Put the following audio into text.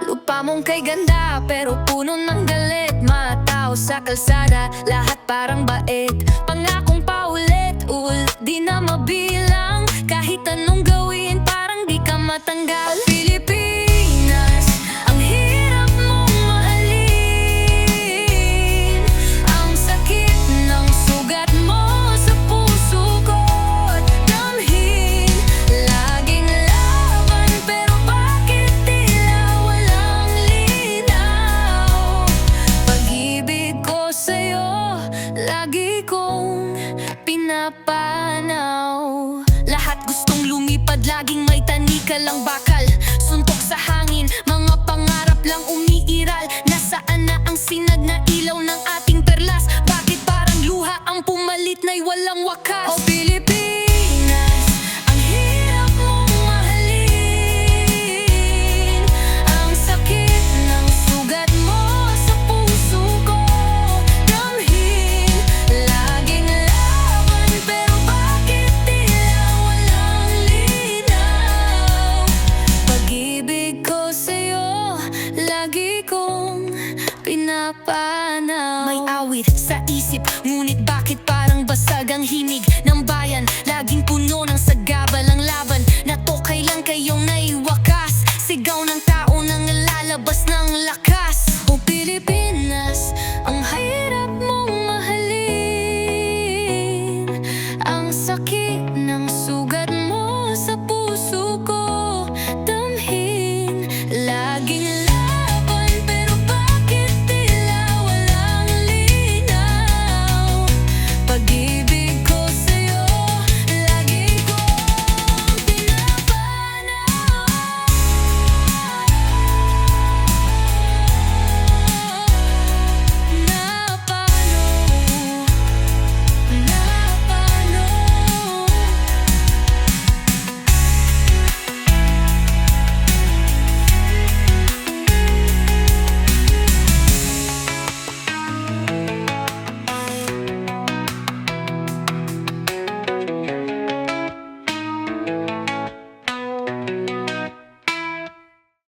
Lupa mong kay ganda pero puno ng galit. Mga tao sa kalsada, lahat parang bait. Pangakong paulit-ulit, di na mabilang. Kahit anong gawin, parang di ka matanggal. Pilipinas, ang hirap mong mahalin. Ang sakit ng sugat mo sa puso ko't damhin. Laging laban pero bakit tila walang linaw? Pag-ibig ko sa'yo, lagi kong pinapanaw. Lahat gustong lumipad, laging may tanika lang bakal. Suntok sa hangin, mga pangarap lang umiiral. Nasaan na ang sinag na ilaw ng ating perlas? Bakit parang luha ang pumalit na'y walang wakas? Oh Pilipinas, ang hirap mong mahalin. Ang sakit ng sugat mo sa puso ko damhin. Laging laban pero bakit tila walang linaw? Pag-ibig ko sa'yo, lagi kong pinapanaw. May awit sa isip, ngunit bakit parang basag ang himig?